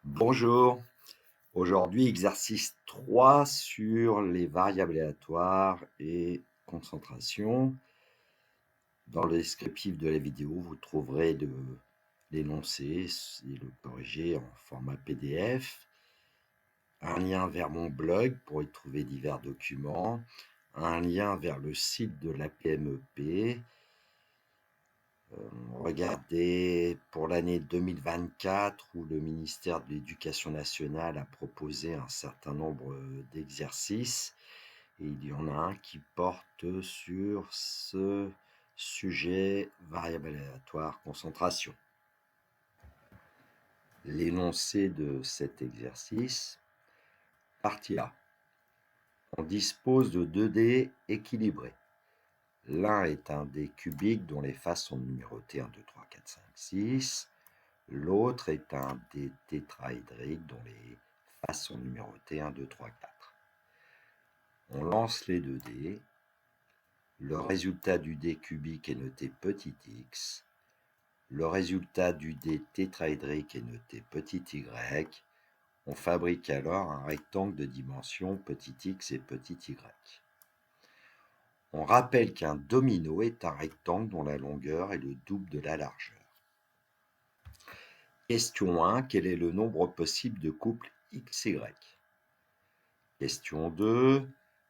Bonjour, aujourd'hui exercice 3 sur les variables aléatoires et concentration. Dans le descriptif de la vidéo, vous trouverez l'énoncé et le corrigé en format PDF, un lien vers mon blog pour y trouver divers documents, un lien vers le site de la PMEP. Regardez pour l'année 2024 où le ministère de l'Éducation nationale a proposé un certain nombre d'exercices et il y en a un qui porte sur ce sujet variable aléatoire concentration. L'énoncé de cet exercice, partie A. On dispose de 2 dés équilibrés. L'un est un dé cubique dont les faces sont numérotées 1, 2, 3, 4, 5, 6. L'autre est un dé tétraédrique dont les faces sont numérotées 1, 2, 3, 4. On lance les 2 dés. Le résultat du dé cubique est noté petit x. Le résultat du dé tétraédrique est noté petit y. On fabrique alors un rectangle de dimension petit x et petit y. On rappelle qu'un domino est un rectangle dont la longueur est le double de la largeur. Question 1. Quel est le nombre possible de couples XY? Question 2.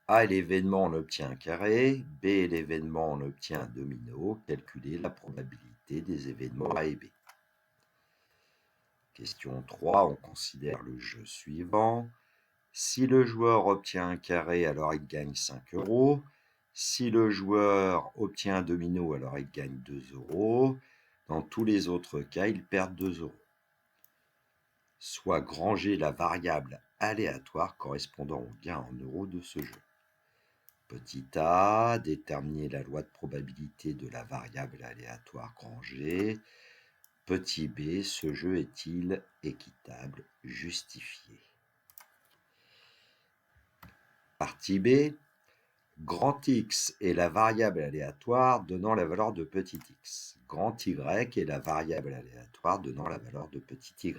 A est l'événement, on obtient un carré. B est l'événement, on obtient un domino. Calculez la probabilité des événements A et B. Question 3. On considère le jeu suivant. Si le joueur obtient un carré, alors il gagne 5 euros. Si le joueur obtient un domino, alors il gagne 2 euros. Dans tous les autres cas, il perd 2 euros. Soit granger la variable aléatoire correspondant au gain en euros de ce jeu. Petit a, déterminer la loi de probabilité de la variable aléatoire grangée. Petit b, ce jeu est-il équitable, justifié? Partie b, grand X est la variable aléatoire donnant la valeur de petit x. Grand Y est la variable aléatoire donnant la valeur de petit y.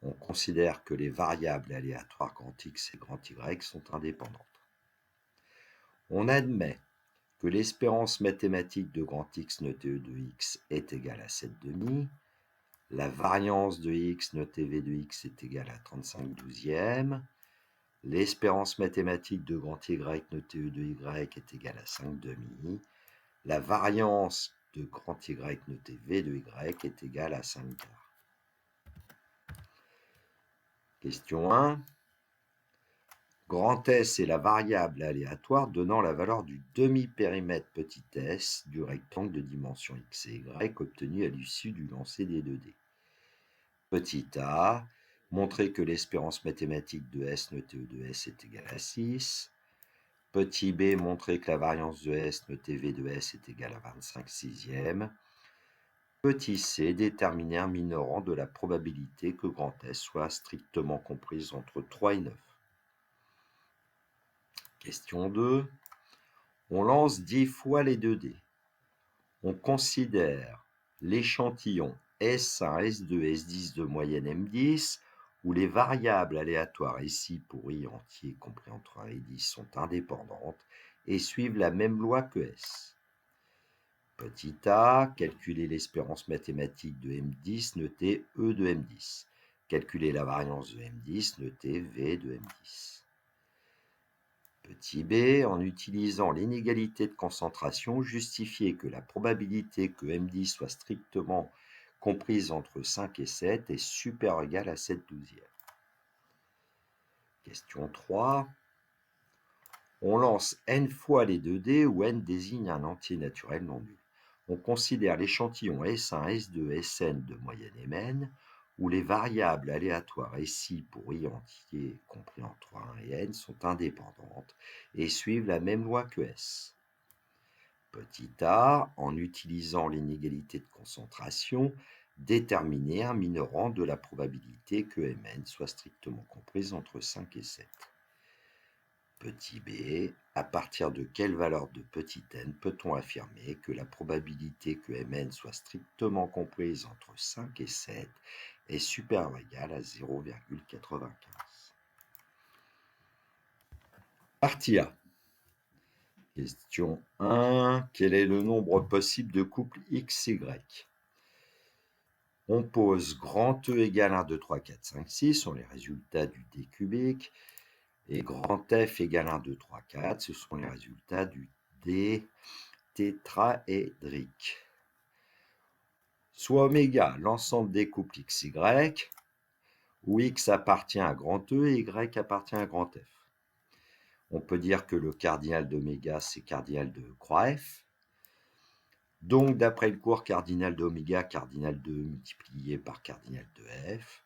On considère que les variables aléatoires grand X et grand Y sont indépendantes. On admet que l'espérance mathématique de grand X noté E de X est égale à 7/2, la variance de X noté V de X est égale à 35/12, l'espérance mathématique de grand Y noté E de Y est égale à 5/2, la variance de grand Y noté V de Y est égale à 5/4. Question 1. Grand S est la variable aléatoire donnant la valeur du demi-périmètre petit s du rectangle de dimension x et y obtenu à l'issue du lancer des 2 dés. Petit a, montrer que l'espérance mathématique de S notée E de S est égale à 6. Petit b, montrer que la variance de S notée V de S est égale à 25/6. Petit c, déterminer un minorant de la probabilité que grand S soit strictement comprise entre 3 et 9. Question 2. On lance 10 fois les 2 dés. On considère l'échantillon S1, S2, S10 de moyenne M10 où les variables aléatoires ici pour i entier compris entre 1 et 10 sont indépendantes et suivent la même loi que S. Petit a, calculer l'espérance mathématique de M10 notée E de M10. Calculer la variance de M10 notée V de M10. Petit b, en utilisant l'inégalité de concentration, justifier que la probabilité que M10 soit strictement comprise entre 5 et 7 est supérieure ou égale à 7/12. Question 3. On lance n fois les 2 dés où n désigne un entier naturel non nul. On considère l'échantillon S1, S2, Sn de moyenne Mn où les variables aléatoires SI pour i entier compris entre 1 et n sont indépendantes et suivent la même loi que S. Petit a, en utilisant l'inégalité de concentration, déterminer un minorant de la probabilité que Mn soit strictement comprise entre 5 et 7. Petit b, à partir de quelle valeur de petit n peut-on affirmer que la probabilité que Mn soit strictement comprise entre 5 et 7 est supérieur ou égal à 0,95. Partie A. Question 1. Quel est le nombre possible de couples x, y? On pose grand E égale 1, 2, 3, 4, 5, 6, sont les résultats du D cubique. Et grand F égale 1, 2, 3, 4, ce sont les résultats du D tétraédrique. Soit oméga, l'ensemble des couples x, y, où x appartient à grand E et y appartient à grand F. On peut dire que le cardinal d'oméga, c'est cardinal de croix F. Donc, d'après le cours, cardinal d'oméga, cardinal de multiplié par cardinal de F.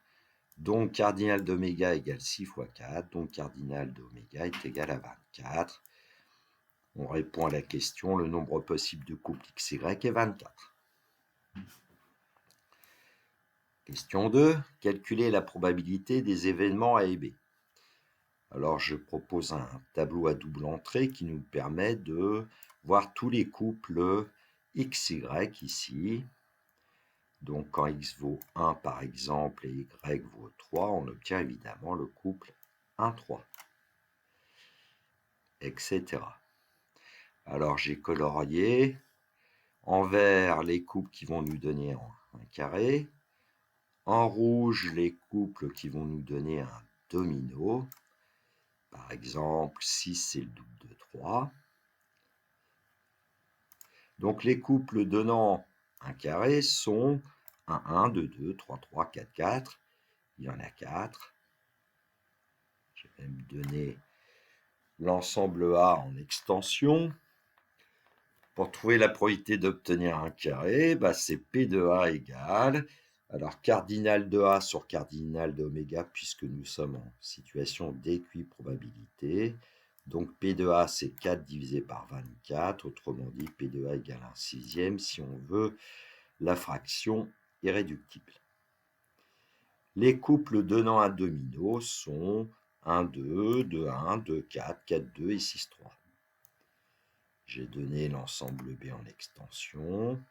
Donc, cardinal d'oméga égale 6 fois 4. Donc, cardinal d'oméga est égal à 24. On répond à la question, le nombre possible de couples XY est 24. Question 2. Calculer la probabilité des événements A et B. Alors, je propose un tableau à double entrée qui nous permet de voir tous les couples XY ici. Donc, quand x vaut 1 par exemple et y vaut 3, on obtient évidemment le couple 1, 3, etc. Alors, j'ai colorié en vert les couples qui vont nous donner un carré, en rouge les couples qui vont nous donner un domino. Par exemple, 6 c'est le double de 3. Donc, les couples donnant un carré sont 1, 1, 2, 2, 3, 3, 4, 4. Il y en a 4. Je vais me donner l'ensemble A en extension. Pour trouver la probabilité d'obtenir un carré, c'est P de A égale, alors cardinal de A sur cardinal d'oméga, puisque nous sommes en situation d'équiprobabilité. Donc P de A, c'est 4 divisé par 24, autrement dit P de A égale 1 sixième si on veut la fraction irréductible. Les couples donnant un domino sont 1, 2, 2, 1, 2, 4, 4, 2 et 6, 3. J'ai donné l'ensemble B en extension.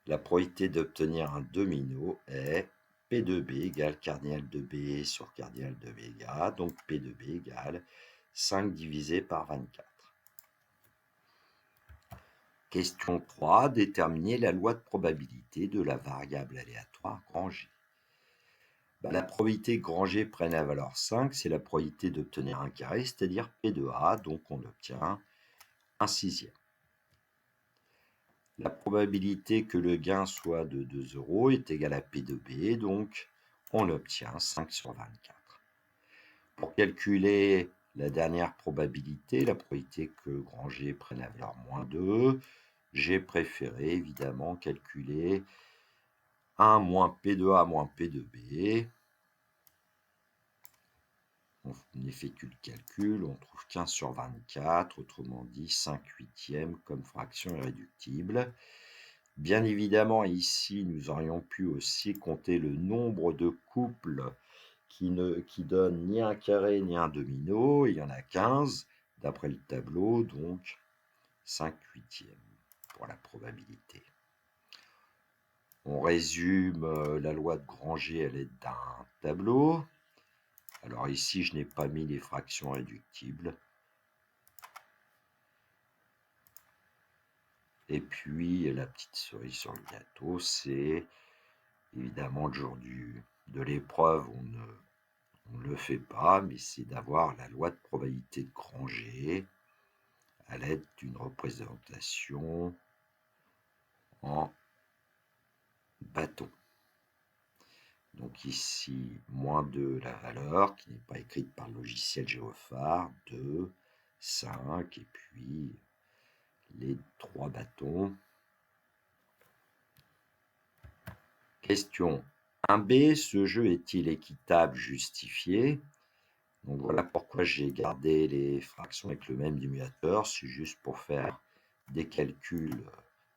La probabilité d'obtenir un domino est P de B égale cardinal de B sur cardinal de oméga, donc P de B égale 5 divisé par 24. Question 3. Déterminer la loi de probabilité de la variable aléatoire grand G. La probabilité que grand G prenne la valeur 5, c'est la probabilité d'obtenir un carré, c'est-à-dire P de A, donc on obtient un sixième. La probabilité que le gain soit de 2 € est égale à P de B, donc on obtient 5 sur 24. Pour calculer la dernière probabilité, la probabilité que grand G prenne la valeur moins 2, j'ai préféré évidemment calculer 1 moins P de A moins P de B. On effectue le calcul, on trouve 15 sur 24, autrement dit 5 huitièmes comme fraction irréductible. Bien évidemment, ici, nous aurions pu aussi compter le nombre de couples qui donnent ni un carré ni un domino. Il y en a 15 d'après le tableau, donc 5 huitièmes pour la probabilité. On résume la loi de grand G à l'aide d'un tableau. Alors ici, je n'ai pas mis les fractions réductibles. Et puis, la petite cerise sur le gâteau, c'est évidemment le jour de l'épreuve, on ne le fait pas, mais c'est d'avoir la loi de probabilité de grand G à l'aide d'une représentation en bâton. Donc ici, moins 2 la valeur, qui n'est pas écrite par le logiciel Géophare, 2, 5, et puis les 3 bâtons. Question 1b, ce jeu est-il équitable, justifié? Donc voilà pourquoi j'ai gardé les fractions avec le même dénominateur, c'est juste pour faire des calculs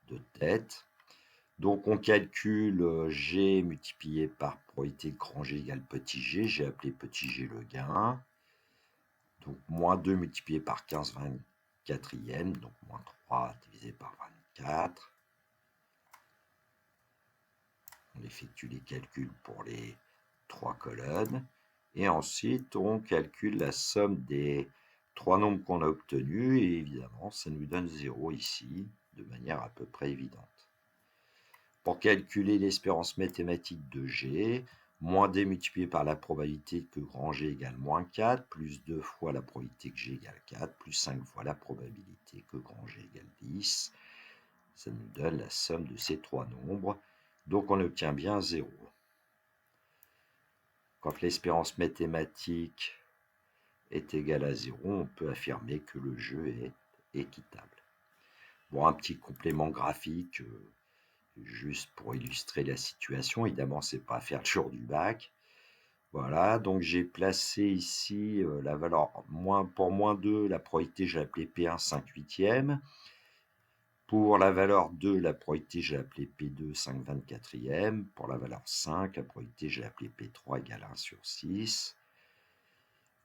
de tête. Donc on calcule G multiplié par probabilité de grand G égale petit g, j'ai appelé petit g le gain. Donc moins 2 multiplié par 15 24e, donc moins 3 divisé par 24. On effectue les calculs pour les 3 colonnes. Et ensuite, on calcule la somme des 3 nombres qu'on a obtenus. Et évidemment, ça nous donne 0 ici, de manière à peu près évidente. Pour calculer l'espérance mathématique de G, moins D multiplié par la probabilité que grand G égale moins 4, plus 2 fois la probabilité que G égale 4, plus 5 fois la probabilité que grand G égale 10. Ça nous donne la somme de ces 3 nombres. Donc on obtient bien 0. Quand l'espérance mathématique est égale à 0, on peut affirmer que le jeu est équitable. Bon, un petit complément graphique, juste pour illustrer la situation. Évidemment, c'est pas à faire le jour du bac. Voilà, donc j'ai placé ici la valeur pour moins 2, la probabilité, j'ai appelé P1 5/8. Pour la valeur 2, la probabilité, j'ai appelé P2 5/24. Pour la valeur 5, la probabilité, j'ai appelé P3 égale 1/6.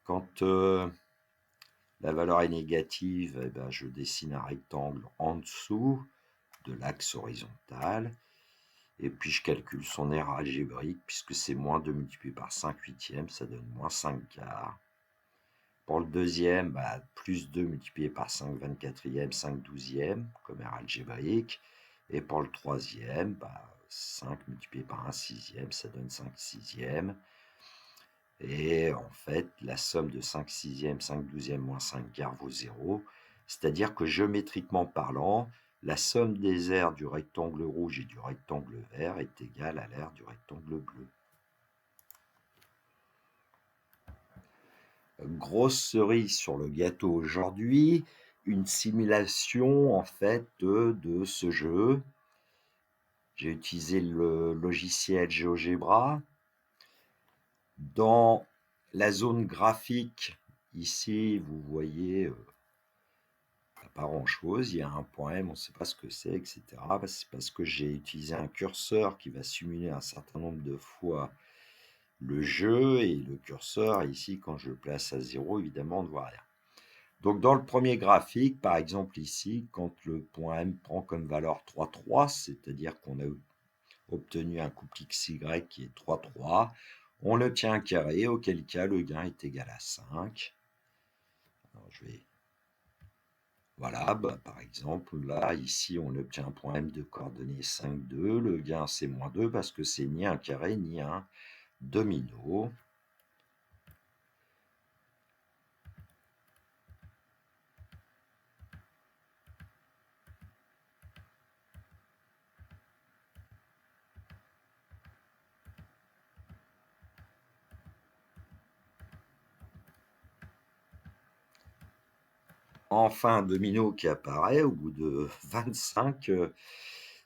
Quand la valeur est négative, eh ben, je dessine un rectangle en dessous de l'axe horizontal. Et puis je calcule son aire algébrique, puisque c'est moins 2 multiplié par 5/8, ça donne moins 5/4. Pour le deuxième, bah, plus 2 multiplié par 5/24, 5/12, comme aire algébrique. Et pour le troisième, bah, 5 multiplié par 1/6, ça donne 5/6. Et en fait, la somme de 5/6, 5/12 moins 5/4 vaut 0. C'est-à-dire que géométriquement parlant, la somme des aires du rectangle rouge et du rectangle vert est égale à l'aire du rectangle bleu. Grosse cerise sur le gâteau aujourd'hui, une simulation en fait de ce jeu. J'ai utilisé le logiciel GeoGebra. Dans la zone graphique, ici, vous voyez pas grand-chose. Il y a un point M, on ne sait pas ce que c'est, etc. C'est parce que j'ai utilisé un curseur qui va simuler un certain nombre de fois le jeu. Et le curseur, ici, quand je le place à 0, évidemment, on ne voit rien. Donc, dans le premier graphique, par exemple ici, quand le point M prend comme valeur 3, 3, c'est-à-dire qu'on a obtenu un couple XY qui est 3, 3, on obtient un carré, auquel cas le gain est égal à 5. Alors, voilà, bah, par exemple, là, ici, on obtient un point M de coordonnées 5, 2. Le gain, c'est moins 2 parce que c'est ni un carré ni un domino. Enfin, un domino qui apparaît au bout de 25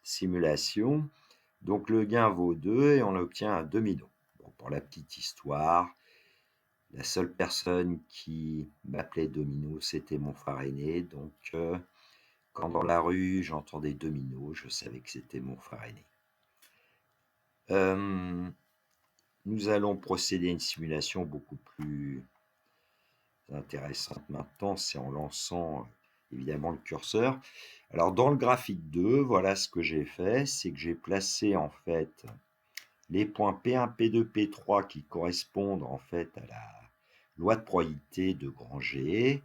simulations. Donc le gain vaut 2 et on obtient un domino. Bon, pour la petite histoire, la seule personne qui m'appelait domino, c'était mon frère aîné. Donc quand dans la rue j'entendais domino, je savais que c'était mon frère aîné. Nous allons procéder à une simulation beaucoup plus intéressante maintenant, c'est en lançant évidemment le curseur. Alors dans le graphique 2, voilà ce que j'ai fait, c'est que j'ai placé en fait les points P1, P2, P3 qui correspondent en fait à la loi de probabilité de grand G.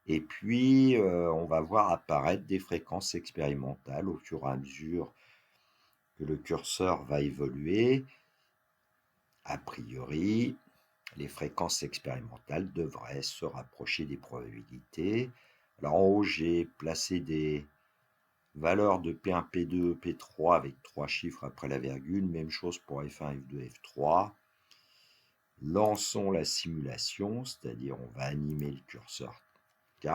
Et puis on va voir apparaître des fréquences expérimentales au fur et à mesure que le curseur va évoluer. A priori, les fréquences expérimentales devraient se rapprocher des probabilités. Alors en haut, j'ai placé des valeurs de P1, P2, P3 avec 3 chiffres après la virgule. Même chose pour F1, F2, F3. Lançons la simulation, c'est-à-dire on va animer le curseur K.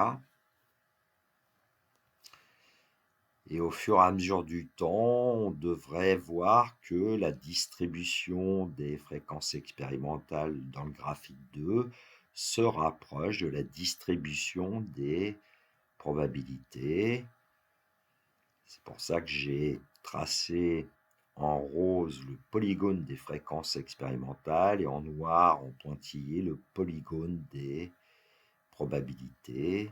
Et au fur et à mesure du temps, on devrait voir que la distribution des fréquences expérimentales dans le graphique 2 se rapproche de la distribution des probabilités. C'est pour ça que j'ai tracé en rose le polygone des fréquences expérimentales et en noir, en pointillé, le polygone des probabilités.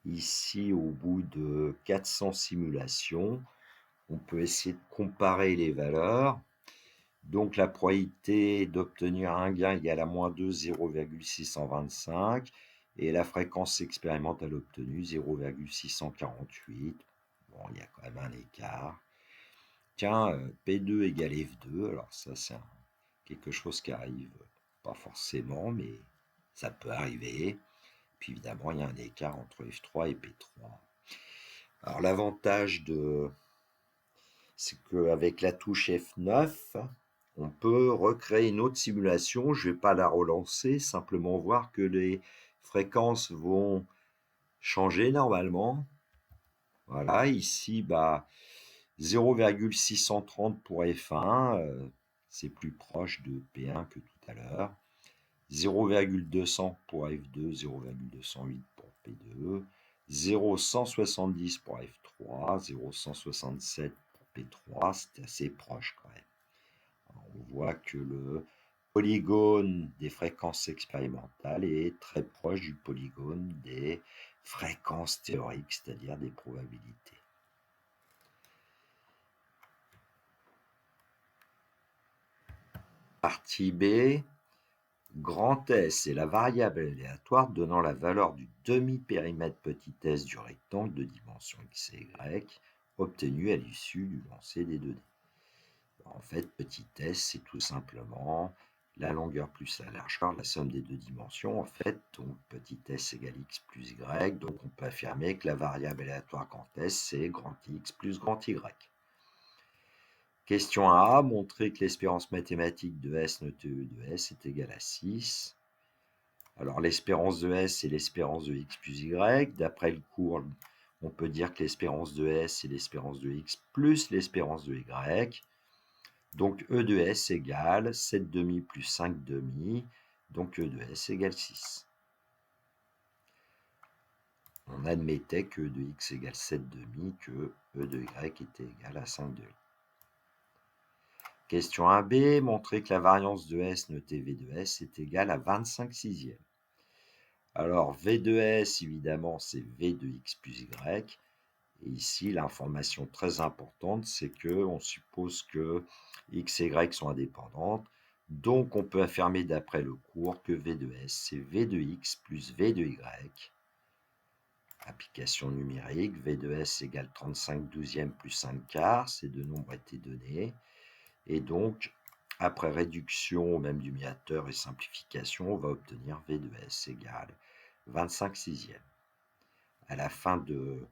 ici, au bout de 400 simulations, on peut essayer de comparer les valeurs. Donc la probabilité d'obtenir un gain égale à -2, 0,625, et la fréquence expérimentale obtenue, 0,648. Bon, il y a quand même un écart. Tiens, P2 égale F2, alors ça c'est quelque chose qui arrive pas forcément, mais ça peut arriver. Puis évidemment, il y a un écart entre F3 et P3. Alors l'avantage c'est qu'avec la touche F9, on peut recréer une autre simulation. Je ne vais pas la relancer, simplement voir que les fréquences vont changer normalement. Voilà, ici, 0,630 pour F1, c'est plus proche de P1 que tout à l'heure. 0,200 pour F2, 0,208 pour P2, 0,170 pour F3, 0,167 pour P3, c'est assez proche quand même. Alors, on voit que le polygone des fréquences expérimentales est très proche du polygone des fréquences théoriques, c'est-à-dire des probabilités. Partie B, grand S est la variable aléatoire donnant la valeur du demi-périmètre petit s du rectangle de dimension x et y obtenu à l'issue du lancer des 2 dés. En fait, petit s, c'est tout simplement la longueur plus la largeur, la somme des 2 dimensions. En fait, donc petit s égale x plus y, donc on peut affirmer que la variable aléatoire grand S, c'est grand X plus grand Y. Question A, montrer que l'espérance mathématique de S note E de S est égale à 6. Alors l'espérance de S, c'est l'espérance de X plus Y. D'après le cours, on peut dire que l'espérance de S, c'est l'espérance de X plus l'espérance de Y. Donc E de S égale 7 demi plus 5 demi. Donc E de S égale 6. On admettait que E de X égale 7 demi, que E de Y était égal à 5 demi. Question 1b, montrer que la variance de S notée V de S est égale à 25 sixièmes. Alors V de S, évidemment, c'est V de X plus Y. Et ici, l'information très importante, c'est qu'on suppose que X et Y sont indépendantes. Donc, on peut affirmer d'après le cours que V de S, c'est V de X plus V de Y. Application numérique, V de S égale 35 douzièmes plus 5 quarts. Ces deux nombres étaient donnés. Et donc, après réduction au même numérateur et simplification, on va obtenir V de S égale 25 sixièmes. À la fin de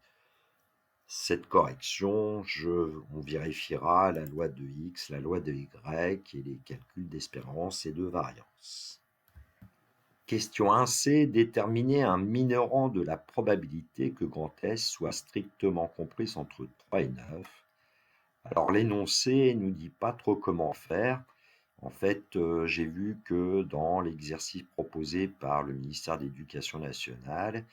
cette correction, on vérifiera la loi de X, la loi de Y et les calculs d'espérance et de variance. Question 1c, déterminer un minorant de la probabilité que grand S soit strictement comprise entre 3 et 9. Alors l'énoncé ne nous dit pas trop comment faire. En fait, j'ai vu que dans l'exercice proposé par le ministère de l'Éducation nationale,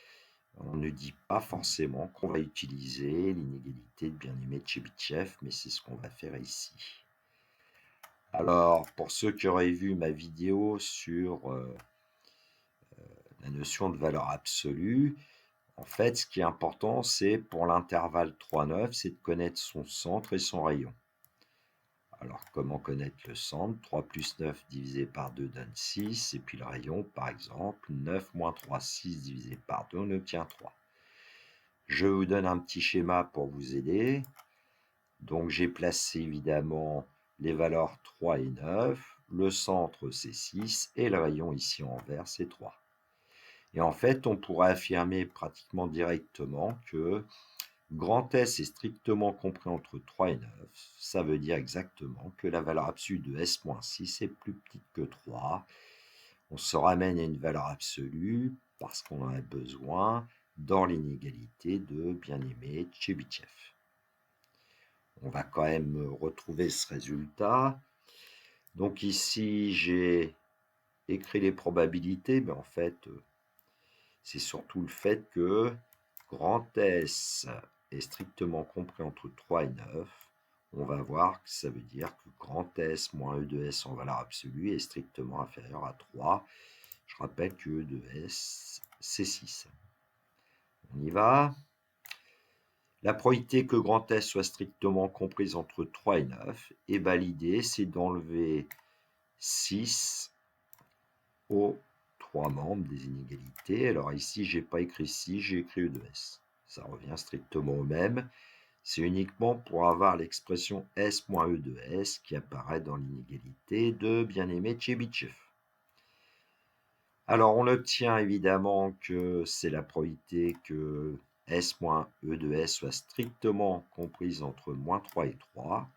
on ne dit pas forcément qu'on va utiliser l'inégalité de bien-aimé de Chebyshev, mais c'est ce qu'on va faire ici. Alors, pour ceux qui auraient vu ma vidéo sur la notion de valeur absolue, en fait, ce qui est important, c'est pour l'intervalle 3,9, c'est de connaître son centre et son rayon. Alors, comment connaître le centre? 3 plus 9 divisé par 2 donne 6. Et puis le rayon, par exemple, 9 moins 3, 6 divisé par 2, on obtient 3. Je vous donne un petit schéma pour vous aider. Donc, j'ai placé évidemment les valeurs 3 et 9. Le centre, c'est 6. Et le rayon ici en vert, c'est 3. Et en fait, on pourrait affirmer pratiquement directement que grand S est strictement compris entre 3 et 9. Ça veut dire exactement que la valeur absolue de S-6 est plus petite que 3. On se ramène à une valeur absolue parce qu'on en a besoin dans l'inégalité de bien-aimé Chebyshev. On va quand même retrouver ce résultat. Donc ici, j'ai écrit les probabilités, mais en fait, c'est surtout le fait que grand S est strictement compris entre 3 et 9. On va voir que ça veut dire que grand S moins E de S en valeur absolue est strictement inférieur à 3. Je rappelle que E de S, c'est 6. On y va. La probabilité que grand S soit strictement comprise entre 3 et 9, et ben, l'idée, c'est d'enlever 6 aux 3 membres des inégalités. Alors ici, je n'ai pas écrit 6, j'ai écrit E de S. Ça revient strictement au même. C'est uniquement pour avoir l'expression S moins E de S qui apparaît dans l'inégalité de bien-aimé Tchebychev. Alors, on obtient évidemment que c'est la probabilité que S moins E de S soit strictement comprise entre moins 3 et 3.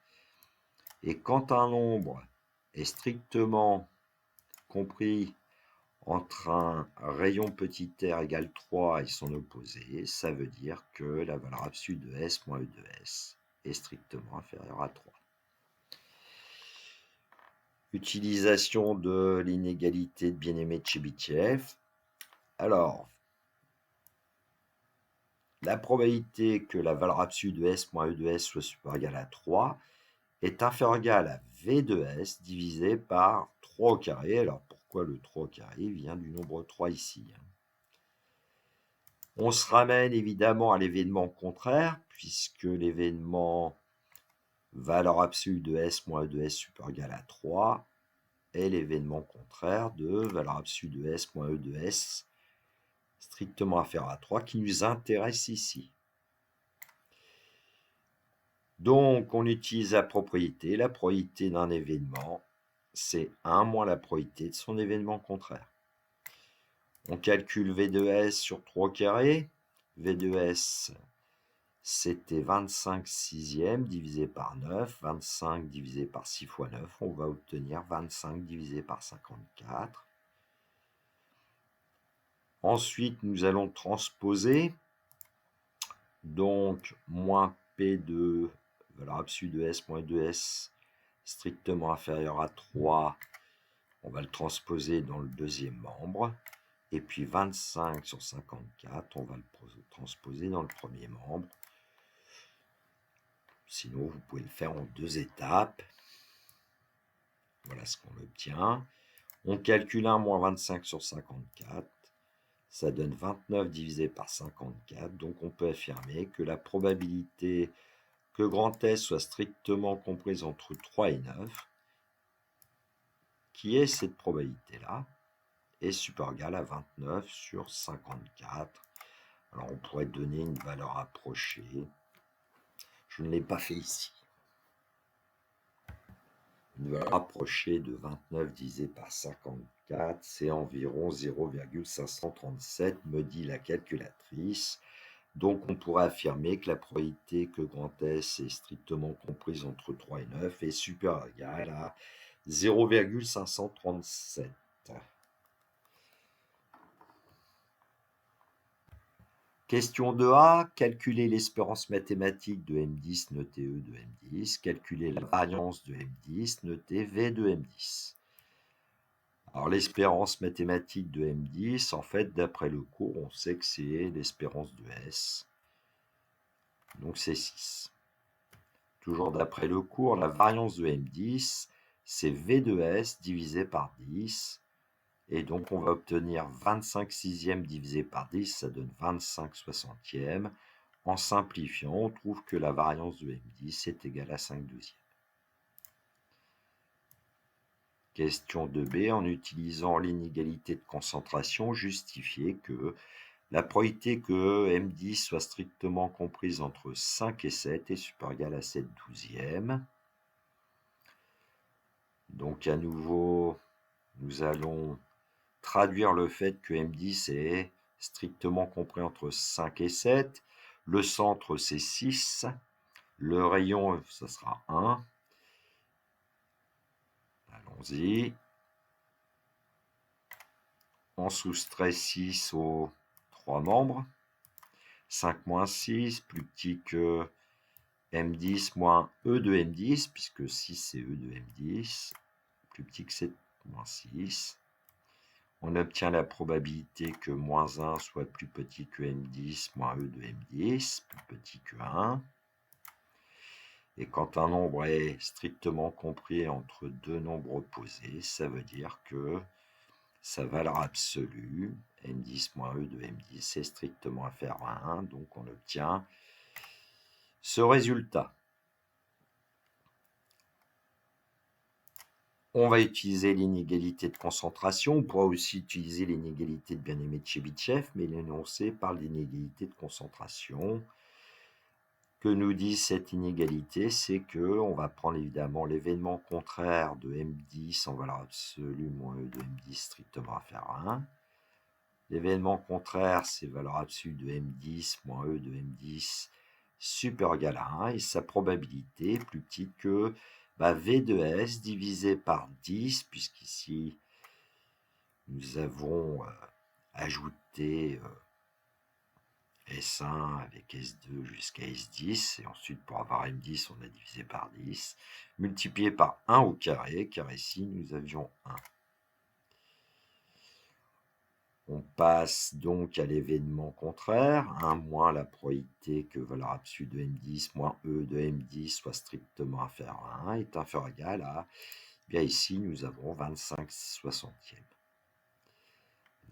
Et quand un nombre est strictement compris entre un rayon petit r égale 3 et son opposé, ça veut dire que la valeur absolue de S moins E de S est strictement inférieure à 3. Utilisation de l'inégalité de bien-aimé Tchebychev. Alors, la probabilité que la valeur absolue de S moins E de S soit supérieure ou égale à 3 est inférieure ou égale à V de S divisé par 3 au carré. Alors, pourquoi le 3 au carré vient du nombre 3 ici? On se ramène évidemment à l'événement contraire, puisque l'événement valeur absolue de S moins E de S supérieure ou égale à 3 est l'événement contraire de valeur absolue de S moins E de S strictement inférieur à 3 qui nous intéresse ici. Donc, on utilise la probabilité. La probabilité d'un événement, c'est 1 moins la probabilité de son événement contraire. On calcule V de S sur 3 au carré. V de S, c'était 25 sixièmes divisé par 9. 25 divisé par 6 fois 9, on va obtenir 25 divisé par 54. Ensuite, nous allons transposer. Donc, moins P de valeur absolue de S moins de S strictement inférieur à 3, on va le transposer dans le deuxième membre. Et puis 25 sur 54, on va le transposer dans le premier membre. Sinon, vous pouvez le faire en 2 étapes. Voilà ce qu'on obtient. On calcule 1 moins 25 sur 54. Ça donne 29 divisé par 54. Donc, on peut affirmer que la probabilité que grand S soit strictement comprise entre 3 et 9, qui est cette probabilité-là, est supérieure ou égale à 29 sur 54. Alors, on pourrait donner une valeur approchée. Je ne l'ai pas fait ici. Une valeur approchée de 29 divisé par 54, c'est environ 0,537, me dit la calculatrice. Donc, on pourrait affirmer que la probabilité que grand S est strictement comprise entre 3 et 9 est supérieure ou égale à 0,537. Question 2a, calculer l'espérance mathématique de M10 notée E de M10, calculer la variance de M10 notée V de M10. Alors l'espérance mathématique de M10, en fait, d'après le cours, on sait que c'est l'espérance de S. Donc c'est 6. Toujours d'après le cours, la variance de M10, c'est V de S divisé par 10. Et donc, on va obtenir 25 sixièmes divisé par 10, ça donne 25 soixantièmes. En simplifiant, on trouve que la variance de M10 est égale à 5 douzièmes. Question 2b, en utilisant l'inégalité de concentration, justifier que la probabilité que M10 soit strictement comprise entre 5 et 7 est supérieure ou égale à 7 douzièmes. Donc, à nouveau, nous allons traduire le fait que M10 est strictement compris entre 5 et 7. Le centre, c'est 6. Le rayon, ça sera 1. Allons-y. On soustrait 6 aux 3 membres. 5 moins 6, plus petit que M10 moins E de M10, puisque 6 c'est E de M10, plus petit que 7 moins 6. On obtient la probabilité que moins 1 soit plus petit que M10 moins E de M10, plus petit que 1. Et quand un nombre est strictement compris entre deux nombres opposés, ça veut dire que sa valeur absolue, M10 moins E de M10 est strictement inférieur à 1, donc on obtient ce résultat. On va utiliser l'inégalité de concentration. On pourra aussi utiliser l'inégalité de bien-aimé de Chebyshev, mais l'énoncé parle d'inégalité de concentration. Que nous dit cette inégalité? C'est que on va prendre évidemment l'événement contraire de M10 en valeur absolue moins E de M10 strictement inférieur à 1. L'événement contraire, c'est valeur absolue de M10 moins E de M10 supérieur ou égal à 1, et sa probabilité est plus petite que V de S divisé par 10, puisqu'ici nous avons ajouté S1 avec S2 jusqu'à S10, et ensuite pour avoir M10 on a divisé par 10, multiplié par 1 au carré, car ici nous avions 1. On passe donc à l'événement contraire, 1 moins la probabilité que valeur absolue de M10 moins E de M10 soit strictement inférieur à 1 est inférieur ou égal à, bien ici nous avons 25/60.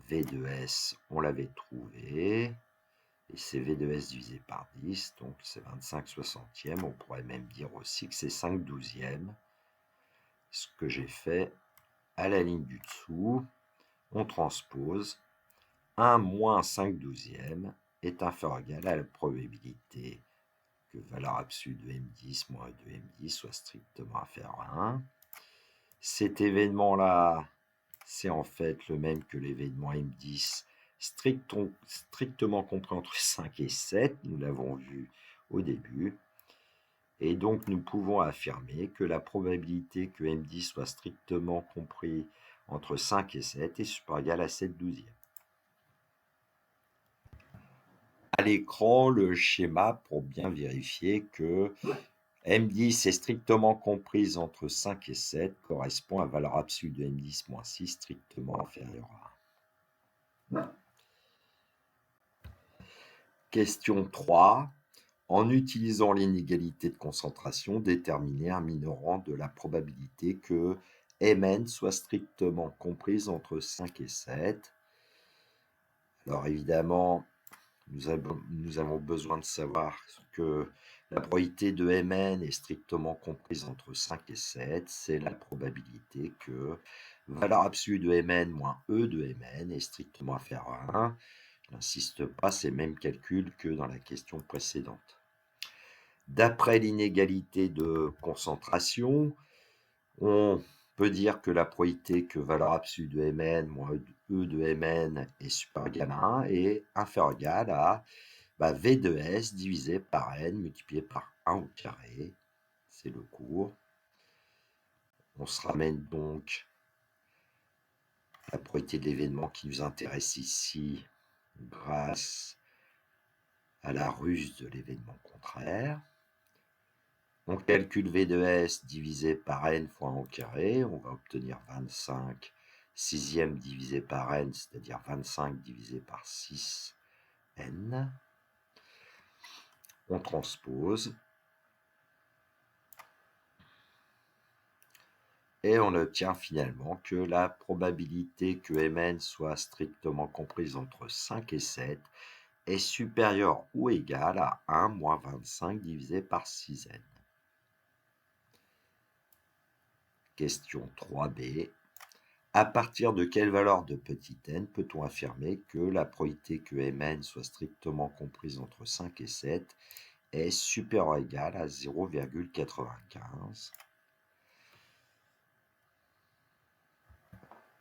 V de S, on l'avait trouvé, et c'est V de S divisé par 10, donc c'est 25/60. On pourrait même dire aussi que c'est 5/12, ce que j'ai fait à la ligne du dessous. On transpose. 1 moins 5/12 est inférieur ou égal à la probabilité que valeur absolue de M10 moins E de M10 soit strictement inférieur à 1. Cet événement-là, c'est en fait le même que l'événement M10 strictement compris entre 5 et 7, nous l'avons vu au début. Et donc nous pouvons affirmer que la probabilité que M10 soit strictement compris entre 5 et 7 est supérieure ou égale à 7/12. À l'écran le schéma pour bien vérifier que M10 est strictement comprise entre 5 et 7 correspond à valeur absolue de M10 moins 6 strictement inférieure à 1. Question 3. En utilisant l'inégalité de concentration, déterminer un minorant de la probabilité que Mn soit strictement comprise entre 5 et 7. Alors évidemment, nous avons besoin de savoir que la probabilité de Mn est strictement comprise entre 5 et 7. C'est la probabilité que valeur absolue de Mn moins E de Mn est strictement inférieure à 1. Je n'insiste pas, c'est le même calcul que dans la question précédente. D'après l'inégalité de concentration, on peut dire que la probabilité que valeur absolue de Mn moins E de Mn est supérieure ou égale à 1 est inférieure ou égale à V de S divisé par N multiplié par 1 au carré. C'est le cours. On se ramène donc à la probabilité de l'événement qui nous intéresse ici grâce à la ruse de l'événement contraire. On calcule V de S divisé par N fois 1 au carré. On va obtenir 25 sixième divisé par N, c'est-à-dire 25 divisé par 6 N. On transpose. Et on obtient finalement que la probabilité que Mn soit strictement comprise entre 5 et 7 est supérieure ou égale à 1 moins 25 divisé par 6n. Question 3b. À partir de quelle valeur de petit n peut-on affirmer que la probabilité que Mn soit strictement comprise entre 5 et 7 est supérieure ou égale à 0,95?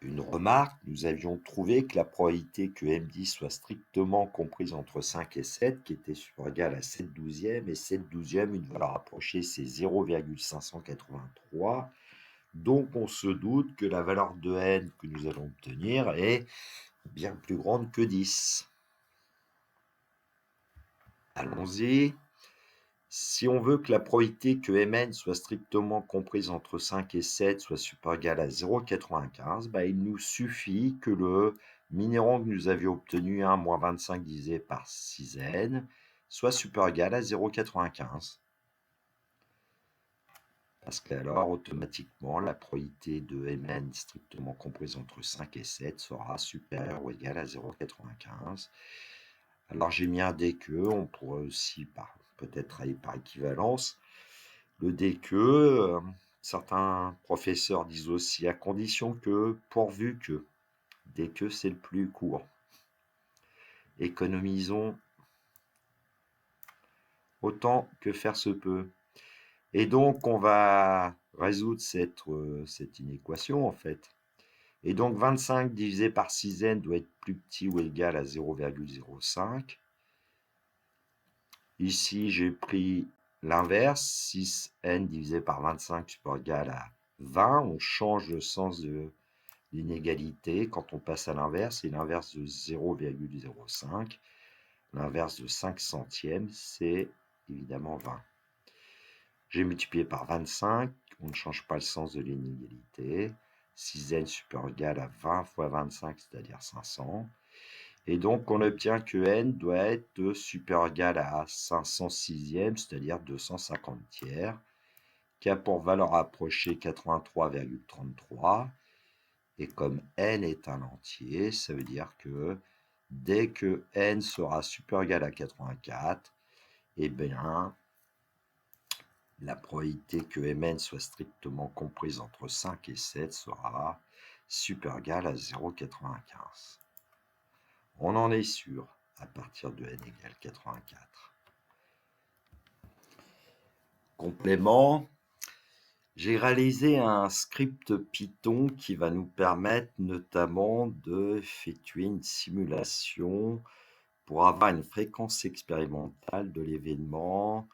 Une remarque, nous avions trouvé que la probabilité que M10 soit strictement comprise entre 5 et 7, qui était supérieure ou égale à 7/12, et 7/12, une valeur approchée, c'est 0,583. Donc on se doute que la valeur de n que nous allons obtenir est bien plus grande que 10. Allons-y. Si on veut que la probabilité que Mn soit strictement comprise entre 5 et 7 soit supérieure ou égale à 0,95, il nous suffit que le minérant que nous avions obtenu, 1 moins 25 divisé par 6n, soit supérieur ou égal à 0,95. parce qu'alors automatiquement la probabilité de Mn strictement comprise entre 5 et 7 sera supérieure ou égale à 0,95. Alors j'ai mis un DQ, on pourrait aussi peut-être travailler par équivalence. Le DQ, certains professeurs disent aussi à condition que, pourvu que, DQ c'est le plus court. Économisons autant que faire se peut. Et donc, on va résoudre cette inéquation, en fait. Et donc, 25 divisé par 6n doit être plus petit ou égal à 0,05. Ici, j'ai pris l'inverse, 6n divisé par 25 supérieur ou égal à 20. On change le sens de l'inégalité quand on passe à l'inverse. Et l'inverse de 0,05, l'inverse de 5 centièmes, c'est évidemment 20. J'ai multiplié par 25, on ne change pas le sens de l'inégalité. 6n supérieur ou égal à 20 fois 25, c'est-à-dire 500. Et donc, on obtient que n doit être supérieur ou égal à 506e, c'est-à-dire 250 tiers, qui a pour valeur approchée 83,33. Et comme n est un entier, ça veut dire que dès que n sera supérieur ou égal à 84, eh bien, la probabilité que Mn soit strictement comprise entre 5 et 7 sera supérieure ou égale à 0,95. On en est sûr à partir de n égale 84. Complément, j'ai réalisé un script Python qui va nous permettre notamment d'effectuer une simulation pour avoir une fréquence expérimentale de l'événement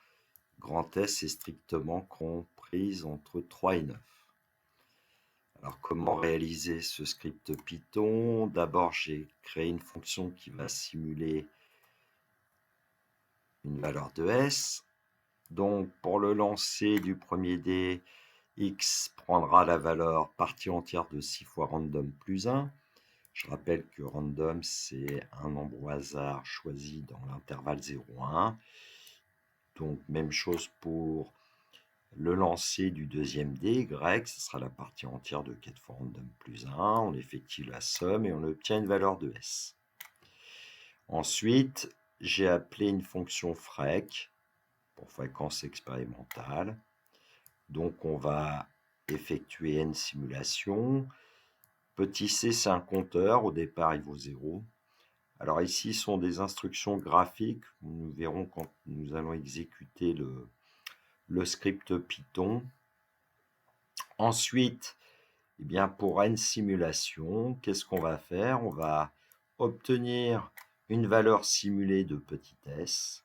grand S est strictement comprise entre 3 et 9. Alors, comment réaliser ce script Python? D'abord, j'ai créé une fonction qui va simuler une valeur de S. Donc, pour le lancer du premier dé, x prendra la valeur partie entière de 6 fois random plus 1. Je rappelle que random, c'est un nombre au hasard choisi dans l'intervalle 0,1. Donc, même chose pour le lancer du deuxième dé, y, ce sera la partie entière de 4 fois random plus 1. On effectue la somme et on obtient une valeur de S. Ensuite, j'ai appelé une fonction frec pour fréquence expérimentale. Donc, on va effectuer n simulations. Petit c, c'est un compteur. Au départ, il vaut 0. Alors ici, ce sont des instructions graphiques. Nous verrons quand nous allons exécuter le script Python. Ensuite, eh bien, pour n simulation, qu'est-ce qu'on va faire? On va obtenir une valeur simulée de petit s.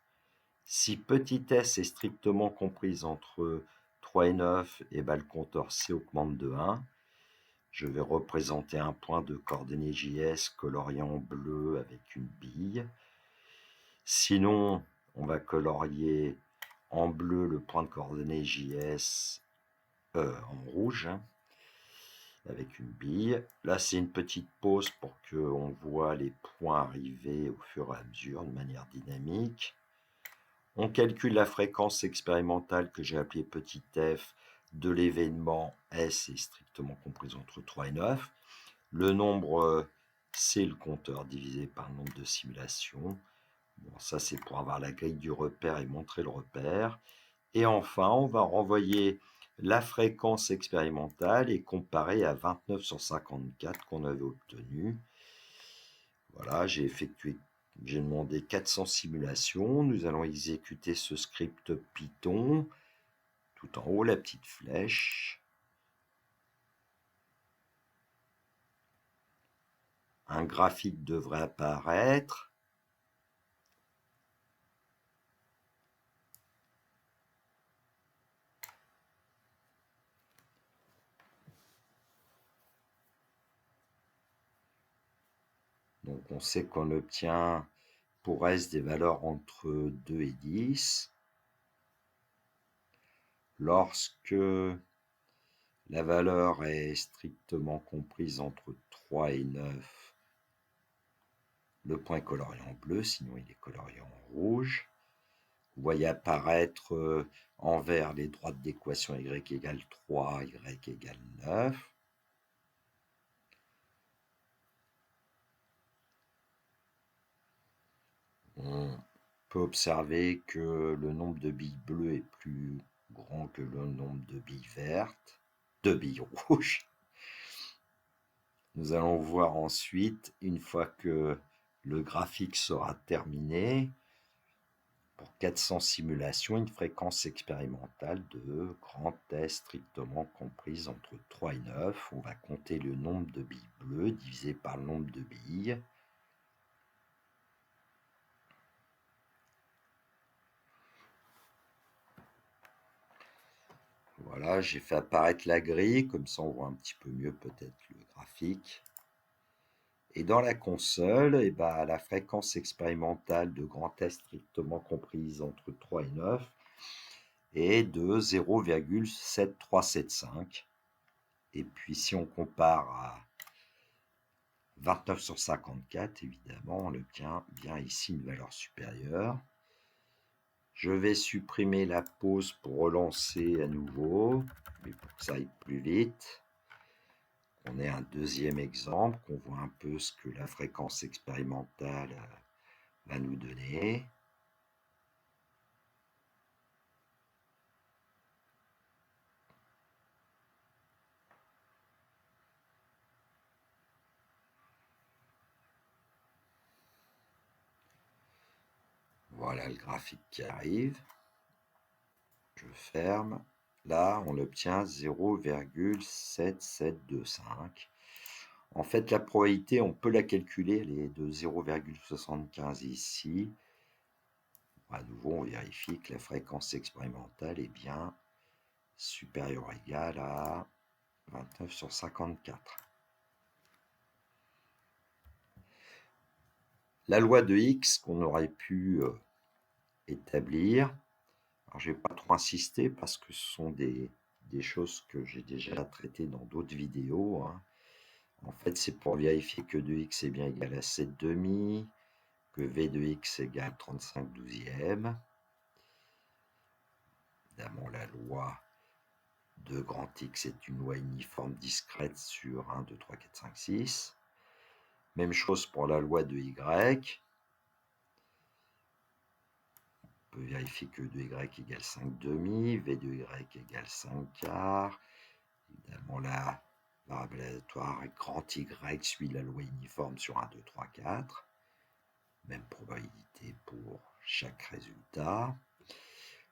Si petit s est strictement comprise entre 3 et 9, eh bien, le compteur C augmente de 1. Je vais représenter un point de coordonnées JS colorié en bleu avec une bille. Sinon, on va colorier en bleu le point de coordonnées JS en rouge, avec une bille. Là, c'est une petite pause pour qu'on voit les points arriver au fur et à mesure de manière dynamique. On calcule la fréquence expérimentale que j'ai appelée petit f de l'événement S est strictement comprise entre 3 et 9. Le nombre, c'est le compteur divisé par le nombre de simulations. Bon, ça, c'est pour avoir la grille du repère et montrer le repère. Et enfin, on va renvoyer la fréquence expérimentale et comparer à 29 sur 54 qu'on avait obtenu. Voilà, j'ai demandé 400 simulations. Nous allons exécuter ce script Python. Tout en haut, la petite flèche. Un graphique devrait apparaître. Donc on sait qu'on obtient pour S des valeurs entre 2 et 10. Lorsque la valeur est strictement comprise entre 3 et 9, le point est colorié en bleu, sinon il est colorié en rouge. Vous voyez apparaître en vert les droites d'équation y égale 3, y égale 9. On peut observer que le nombre de billes bleues est plus grand que le nombre de billes vertes, de billes rouges. Nous allons voir ensuite, une fois que le graphique sera terminé, pour 400 simulations, une fréquence expérimentale de grand S strictement comprise entre 3 et 9. On va compter le nombre de billes bleues divisé par le nombre de billes. Voilà, j'ai fait apparaître la grille, comme ça on voit un petit peu mieux peut-être le graphique. Et dans la console, la fréquence expérimentale de grand S strictement comprise entre 3 et 9 est de 0,7375. Et puis si on compare à 29 sur 54, évidemment, on obtient bien ici une valeur supérieure. Je vais supprimer la pause pour relancer à nouveau, mais pour que ça aille plus vite. On ait un deuxième exemple, qu'on voit un peu ce que la fréquence expérimentale va nous donner. Voilà le graphique qui arrive. Je ferme. Là, on obtient 0,7725. En fait, la probabilité, on peut la calculer, elle est de 0,75 ici. À nouveau, on vérifie que la fréquence expérimentale est bien supérieure ou égale à 29 sur 54. La loi de X qu'on aurait pu établir, alors je ne vais pas trop insister parce que ce sont des choses que j'ai déjà traitées dans d'autres vidéos. En fait, c'est pour vérifier que 2x est bien égal à 7,5, que v de x égale 35 douzièmes. Évidemment, la loi de grand X est une loi uniforme discrète sur 1, 2, 3, 4, 5, 6. Même chose pour la loi de Y. On peut vérifier que 2Y égale 5 demi, V de Y égale 5 quarts. Évidemment, la variable aléatoire grand Y suit la loi uniforme sur 1, 2, 3, 4. Même probabilité pour chaque résultat.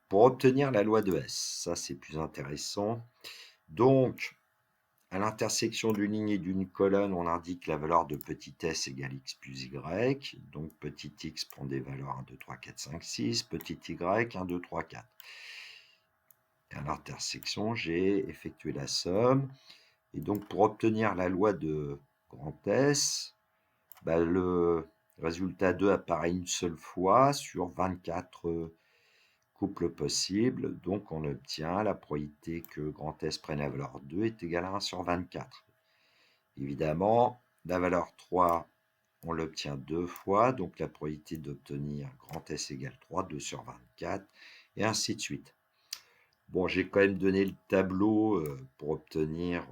Pour obtenir la loi de S, ça c'est plus intéressant. Donc, à l'intersection d'une ligne et d'une colonne, on indique la valeur de petit s égale x plus y. Donc, petit x prend des valeurs 1, 2, 3, 4, 5, 6. Petit y, 1, 2, 3, 4. Et à l'intersection, j'ai effectué la somme. Et donc, pour obtenir la loi de grand S, le résultat 2 apparaît une seule fois sur 24 couples possibles. Donc, on obtient la probabilité que grand S prenne la valeur 2 est égale à 1 sur 24. Évidemment, la valeur 3, on l'obtient 2 fois, donc la probabilité d'obtenir grand S égale 3, 2 sur 24, et ainsi de suite. Bon, j'ai quand même donné le tableau pour obtenir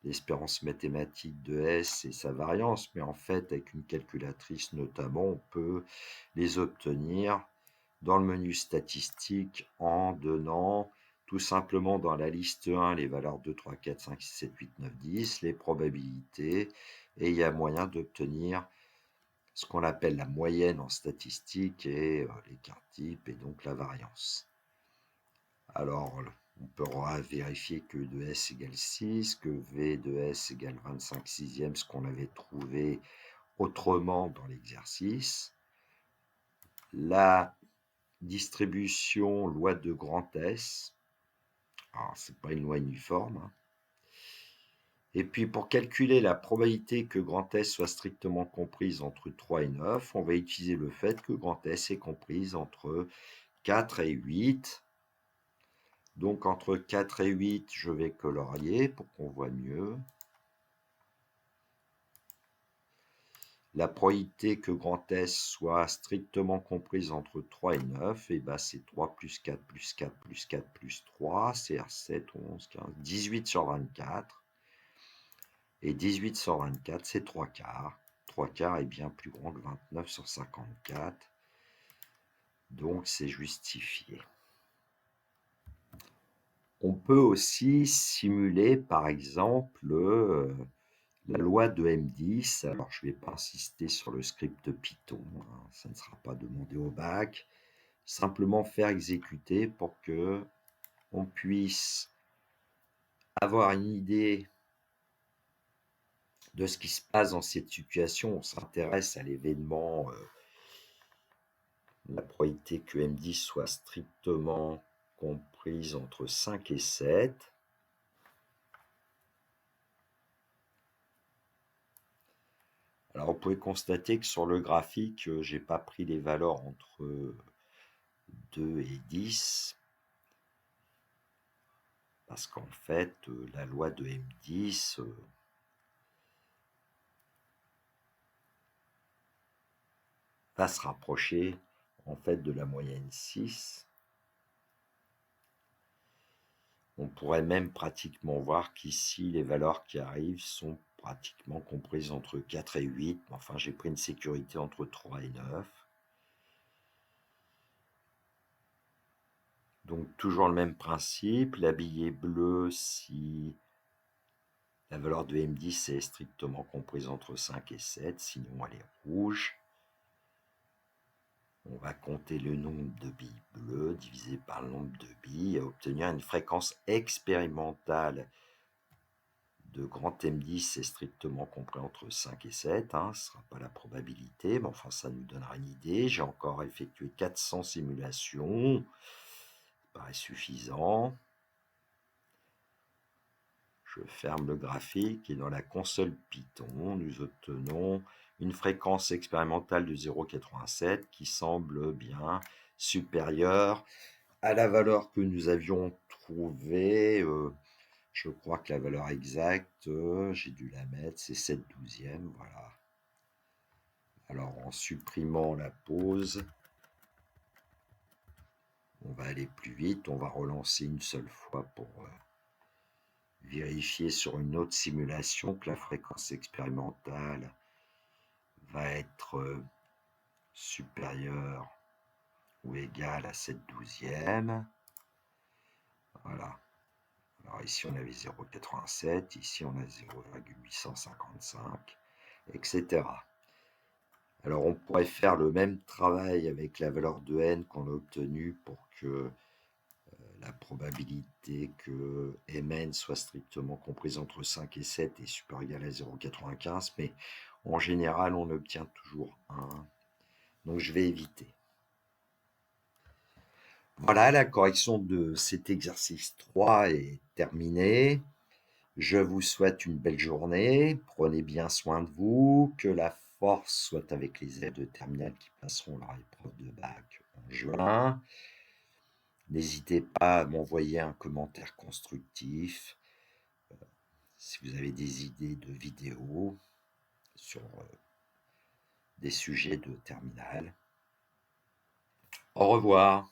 l'espérance mathématique de S et sa variance, mais en fait, avec une calculatrice notamment, on peut les obtenir dans le menu statistique en donnant tout simplement dans la liste 1 les valeurs 2, 3, 4, 5, 6, 7, 8, 9, 10, les probabilités, et il y a moyen d'obtenir ce qu'on appelle la moyenne en statistique et l'écart type et donc la variance. Alors, on peut vérifier que de S égale 6, que V de S égale 25 sixièmes, ce qu'on avait trouvé autrement dans l'exercice. La distribution loi de grand S, alors c'est pas une loi uniforme. Et puis pour calculer la probabilité que grand S soit strictement comprise entre 3 et 9, on va utiliser le fait que grand S est comprise entre 4 et 8. Donc entre 4 et 8, je vais colorier pour qu'on voit mieux. La probabilité que grand S soit strictement comprise entre 3 et 9, et ben c'est 3 plus 4 plus 4 plus 4 plus 3, c'est 7, 11, 15, 18 sur 24. Et 18 sur 24, c'est 3 quarts. 3 quarts est bien plus grand que 29 sur 54. Donc, c'est justifié. On peut aussi simuler, par exemple, la loi de M10. Alors, je ne vais pas insister sur le script Python, hein, ça ne sera pas demandé au bac. Simplement faire exécuter pour que on puisse avoir une idée de ce qui se passe dans cette situation. On s'intéresse à l'événement, la probabilité que M10 soit strictement comprise entre 5 et 7. Alors, vous pouvez constater que sur le graphique, je n'ai pas pris les valeurs entre 2 et 10. Parce qu'en fait, la loi de M10 va se rapprocher en fait de la moyenne 6. On pourrait même pratiquement voir qu'ici, les valeurs qui arrivent sont pratiquement comprises entre 4 et 8. Enfin, j'ai pris une sécurité entre 3 et 9. Donc, toujours le même principe. La bille est bleue si la valeur de M10 est strictement comprise entre 5 et 7. Sinon, elle est rouge. On va compter le nombre de billes bleues divisé par le nombre de billes et obtenir une fréquence expérimentale de grand M10 est strictement compris entre 5 et 7. Hein, ce ne sera pas la probabilité, mais enfin ça nous donnera une idée. J'ai encore effectué 400 simulations. Ça paraît suffisant. Je ferme le graphique et dans la console Python, nous obtenons une fréquence expérimentale de 0,87 qui semble bien supérieure à la valeur que nous avions trouvée. Je crois que la valeur exacte, j'ai dû la mettre, c'est 7/12. Voilà. Alors en supprimant la pause, on va aller plus vite. On va relancer une seule fois pour vérifier sur une autre simulation que la fréquence expérimentale va être supérieure ou égale à 7/12. Voilà. Alors ici on avait 0,87, ici on a 0,855, etc. Alors on pourrait faire le même travail avec la valeur de n qu'on a obtenue pour que la probabilité que Mn soit strictement comprise entre 5 et 7 est supérieure ou égale à 0,95, mais en général on obtient toujours 1. Donc je vais éviter. Voilà, la correction de cet exercice 3 est terminée. Je vous souhaite une belle journée. Prenez bien soin de vous. Que la force soit avec les élèves de terminale qui passeront leur épreuve de bac en juin. N'hésitez pas à m'envoyer un commentaire constructif si vous avez des idées de vidéos sur des sujets de terminale. Au revoir.